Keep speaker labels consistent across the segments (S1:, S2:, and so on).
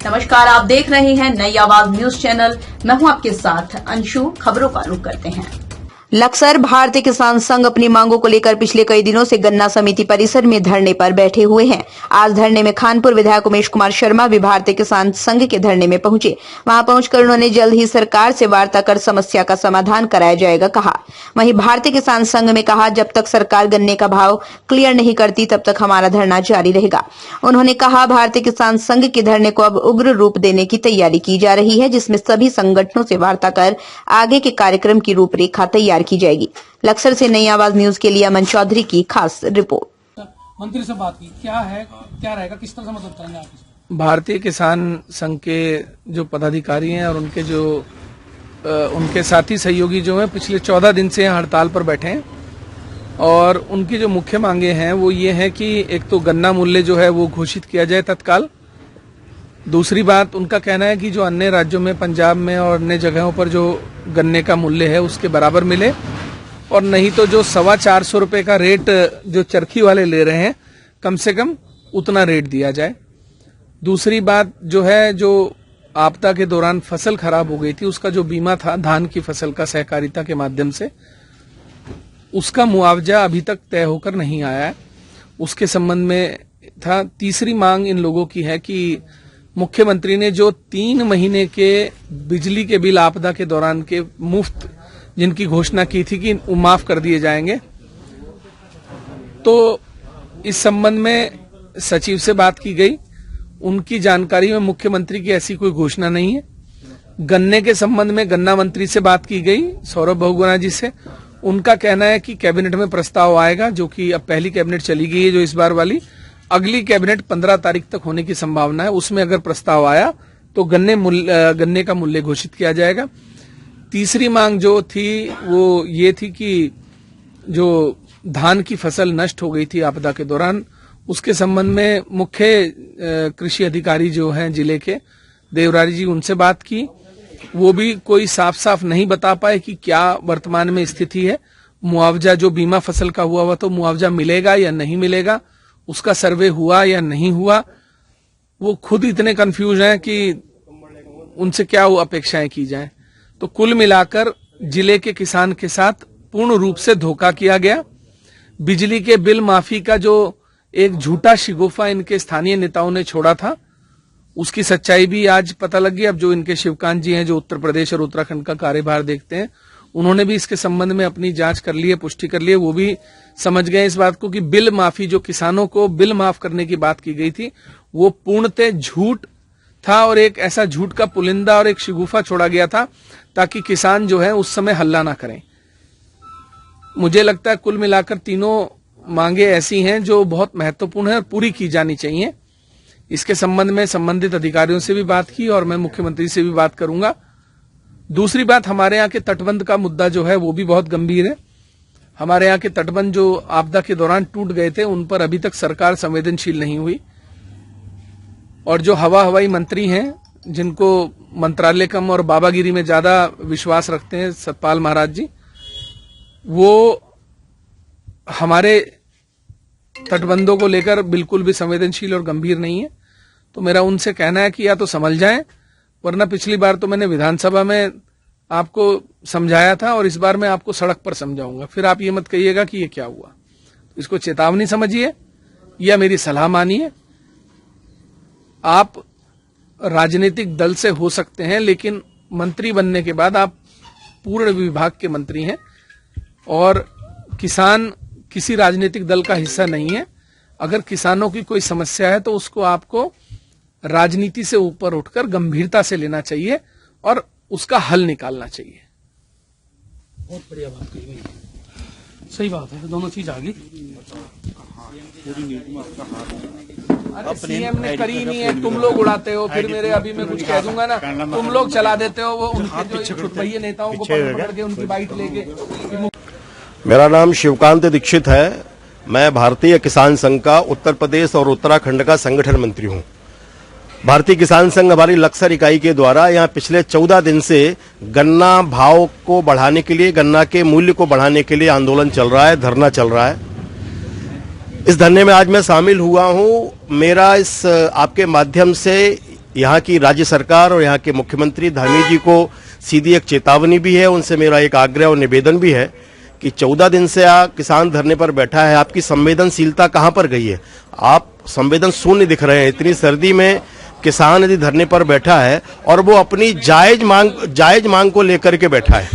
S1: नमस्कार, आप देख रहे हैं नई आवाज न्यूज चैनल। मैं हूं आपके साथ अंशु। खबरों का रुख करते हैं। लक्सर भारतीय किसान संघ अपनी मांगों को लेकर पिछले कई दिनों से गन्ना समिति परिसर में धरने पर बैठे हुए हैं। आज धरने में खानपुर विधायक उमेश कुमार शर्मा भी भारतीय किसान संघ के धरने में पहुंचे। वहां पहुंचकर उन्होंने जल्द ही सरकार से वार्ता कर समस्या का समाधान कराया जाएगा कहा। वहीं भारतीय किसान संघ में कहा, जब तक सरकार गन्ने का भाव क्लियर नहीं करती तब तक हमारा धरना जारी रहेगा। उन्होंने कहा, भारतीय किसान संघ के धरने को अब उग्र रूप देने की तैयारी की जा रही है, जिसमें सभी संगठनों से वार्ता कर आगे के कार्यक्रम की रूपरेखा तैयार की जाएगी। लक्सर से नई आवाज न्यूज के लिए अमन चौधरी की खास रिपोर्ट।
S2: मंत्री से बात की, क्या रहेगा, किस तरह से मदद करेंगे आप?
S3: भारतीय किसान संघ के जो पदाधिकारी हैं और उनके साथी सहयोगी जो हैं पिछले 14 दिन से हड़ताल पर बैठे हैं और उनकी जो मुख्य मांगे हैं वो ये है कि एक तो गन्ना मूल्य जो है वो घोषित किया जाए तत्काल। दूसरी बात, उनका कहना है कि जो अन्य राज्यों में, पंजाब में और अन्य जगहों पर जो गन्ने का मूल्य है उसके बराबर मिले, और नहीं तो जो 425 रुपए का रेट जो चरखी वाले ले रहे हैं कम से कम उतना रेट दिया जाए। दूसरी बात जो है, जो आपदा के दौरान फसल खराब हो गई थी उसका जो बीमा था धान की फसल का सहकारिता के माध्यम से, उसका मुआवजा अभी तक तय होकर नहीं आया है, उसके संबंध में था। तीसरी मांग इन लोगों की है कि मुख्यमंत्री ने जो 3 महीने के बिजली के बिल आपदा के दौरान के मुफ्त जिनकी घोषणा की थी कि वो माफ कर दिए जाएंगे, तो इस संबंध में सचिव से बात की गई। उनकी जानकारी में मुख्यमंत्री की ऐसी कोई घोषणा नहीं है। गन्ने के संबंध में गन्ना मंत्री से बात की गई, सौरभ बहुगुणा जी से। उनका कहना है कि कैबिनेट में प्रस्ताव आएगा, जो कि अब पहली कैबिनेट चली गई है जो इस बार वाली, अगली कैबिनेट 15 तारीख तक होने की संभावना है। उसमें अगर प्रस्ताव आया तो गन्ने का मूल्य घोषित किया जाएगा। तीसरी मांग जो थी वो ये थी कि जो धान की फसल नष्ट हो गई थी आपदा के दौरान, उसके संबंध में मुख्य कृषि अधिकारी जो हैं जिले के, देवरारी जी, उनसे बात की। वो भी कोई साफ साफ नहीं बता पाए कि क्या वर्तमान में स्थिति है। मुआवजा जो बीमा फसल का हुआ तो मुआवजा मिलेगा या नहीं मिलेगा, उसका सर्वे हुआ या नहीं हुआ, वो खुद इतने कंफ्यूज हैं कि उनसे क्या अपेक्षाएं की जाएं। तो कुल मिलाकर जिले के किसान के साथ पूर्ण रूप से धोखा किया गया। बिजली के बिल माफी का जो एक झूठा शिगुफा इनके स्थानीय नेताओं ने छोड़ा था, उसकी सच्चाई भी आज पता लग गई। अब जो इनके शिवकांत जी हैं जो उत्तर प्रदेश और उत्तराखंड का कार्यभार देखते हैं, उन्होंने भी इसके संबंध में अपनी जांच कर ली है, पुष्टि कर ली है। वो भी समझ गए इस बात को कि बिल माफी, जो किसानों को बिल माफ करने की बात की गई थी, वो पूर्णतः झूठ था और एक ऐसा झूठ का पुलिंदा और एक शिगुफा छोड़ा गया था ताकि किसान जो है उस समय हल्ला ना करें। मुझे लगता है कुल मिलाकर तीनों मांगे ऐसी हैं जो बहुत महत्वपूर्ण है और पूरी की जानी चाहिए। इसके संबंध में संबंधित अधिकारियों से भी बात की और मैं मुख्यमंत्री से भी बात करूंगा। दूसरी बात, हमारे यहाँ के तटबंध का मुद्दा जो है वो भी बहुत गंभीर है। हमारे यहाँ के तटबंध जो आपदा के दौरान टूट गए थे, उन पर अभी तक सरकार संवेदनशील नहीं हुई, और जो हवाई मंत्री हैं जिनको मंत्रालय कम और बाबागिरी में ज्यादा विश्वास रखते हैं, सतपाल महाराज जी, वो हमारे तटबंधों को लेकर बिल्कुल भी संवेदनशील और गंभीर नहीं है। तो मेरा उनसे कहना है कि या तो समझ जाएं, वरना पिछली बार तो मैंने विधानसभा में आपको समझाया था और इस बार मैं आपको सड़क पर समझाऊंगा। फिर आप ये मत कहिएगा कि ये क्या हुआ। इसको चेतावनी समझिए या मेरी सलाह मानिए। आप राजनीतिक दल से हो सकते हैं, लेकिन मंत्री बनने के बाद आप पूर्ण विभाग के मंत्री हैं और किसान किसी राजनीतिक दल का हिस्सा नहीं है। अगर किसानों की कोई समस्या है तो उसको आपको राजनीति से ऊपर उठकर गंभीरता से लेना चाहिए और उसका हल निकालना चाहिए।
S2: बहुत बढ़िया बात कही गई, सही बात है, दोनों चीज आ गई। अरे सीएम ने करी नहीं है, तुम लोग उड़ाते हो, फिर मेरे अभी मैं कुछ कह दूंगा ना, तुम लोग चला देते हो। वो उनके जो छुटभइये नेताओं को पकड़ के उनकी बाइट लेके।
S4: मेरा नाम शिवकांत दीक्षित है। मैं भारतीय किसान संघ का उत्तर प्रदेश और उत्तराखंड का संगठन मंत्री हूं। भारतीय किसान संघ हमारी लक्सर इकाई के द्वारा यहाँ पिछले 14 दिन से गन्ना भाव को बढ़ाने के लिए, गन्ना के मूल्य को बढ़ाने के लिए आंदोलन चल रहा है, धरना चल रहा है। इस धरने में आज मैं शामिल हुआ हूं। मेरा इस आपके माध्यम से यहाँ की राज्य सरकार और यहाँ के मुख्यमंत्री धामी जी को सीधी एक चेतावनी भी है, उनसे मेरा एक आग्रह और निवेदन भी है कि 14 दिन से किसान धरने पर बैठा है, आपकी संवेदनशीलता कहां पर गई है? आप संवेदन शून्य दिख रहे हैं। इतनी सर्दी में किसान यदि धरने पर बैठा है और वो अपनी जायज मांग को लेकर के बैठा है,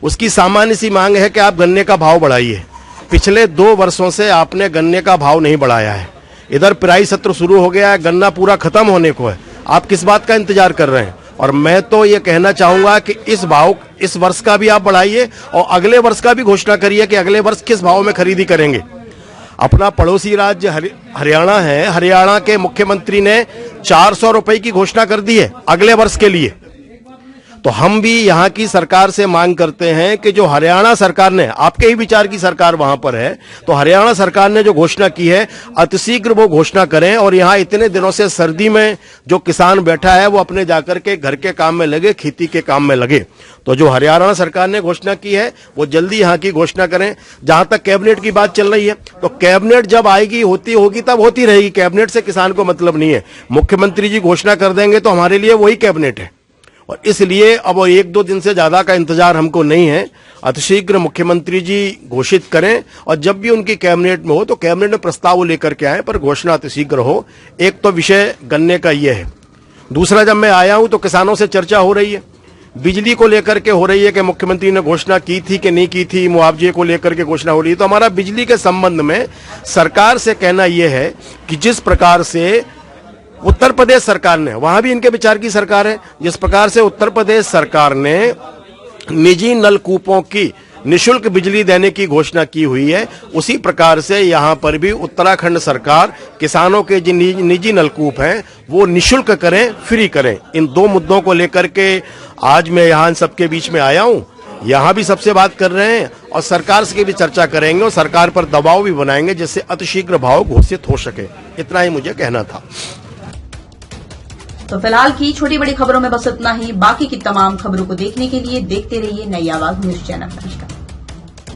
S4: उसकी सामान्य सी मांग है कि आप गन्ने का भाव बढ़ाइए। पिछले 2 वर्षों से आपने गन्ने का भाव नहीं बढ़ाया है। इधर पिराई सत्र शुरू हो गया है, गन्ना पूरा खत्म होने को है, आप किस बात का इंतजार कर रहे हैं? और मैं तो ये कहना चाहूंगा कि इस वर्ष का भी आप बढ़ाइए और अगले वर्ष का भी घोषणा करिए कि अगले वर्ष किस भाव में खरीदी करेंगे। अपना पड़ोसी राज्य हरियाणा है, हरियाणा के मुख्यमंत्री ने 400 रुपए की घोषणा कर दी है अगले वर्ष के लिए। तो हम भी यहाँ की सरकार से मांग करते हैं कि जो हरियाणा सरकार ने, आपके ही विचार की सरकार वहां पर है, तो हरियाणा सरकार ने जो घोषणा की है अतिशीघ्र वो घोषणा करें और यहाँ इतने दिनों से सर्दी में जो किसान बैठा है वो अपने जाकर के घर के काम में लगे, खेती के काम में लगे। तो जो हरियाणा सरकार ने घोषणा की है वो जल्दी यहाँ की घोषणा करें। जहां तक कैबिनेट की बात चल रही है, तो कैबिनेट जब आएगी होगी तब होती रहेगी, कैबिनेट से किसान को मतलब नहीं है। मुख्यमंत्री जी घोषणा कर देंगे तो हमारे लिए वही कैबिनेट है और इसलिए अब 1-2 दिन से ज्यादा का इंतजार हमको नहीं है। अतिशीघ्र मुख्यमंत्री जी घोषित करें और जब भी उनकी कैबिनेट में हो तो कैबिनेट में प्रस्ताव लेकर के आए, पर घोषणा अतिशीघ्र हो। एक तो विषय गन्ने का ये है। दूसरा, जब मैं आया हूं तो किसानों से चर्चा हो रही है, बिजली को लेकर के हो रही है कि मुख्यमंत्री ने घोषणा की थी कि नहीं की थी, मुआवजे को लेकर के घोषणा हो रही है। तो हमारा बिजली के संबंध में सरकार से कहना यह है कि जिस प्रकार से उत्तर प्रदेश सरकार ने, वहां भी इनके विचार की सरकार है, जिस प्रकार से उत्तर प्रदेश सरकार ने निजी नलकूपों की निशुल्क बिजली देने की घोषणा की हुई है, उसी प्रकार से यहां पर भी उत्तराखंड सरकार किसानों के जो निजी नलकूप हैं वो निशुल्क करें, फ्री करें। इन 2 मुद्दों को लेकर के आज मैं यहां सबके बीच में आया हूं। यहां भी सबसे बात कर रहे हैं और सरकार से भी चर्चा करेंगे और सरकार पर दबाव भी बनाएंगे जिससे अतिशीघ्र भाव घोषित हो सके। इतना ही मुझे कहना था।
S1: तो फिलहाल की छोटी बड़ी खबरों में बस इतना ही। बाकी की तमाम खबरों को देखने के लिए देखते रहिए नई आवाज न्यूज चैनल। नमस्कार।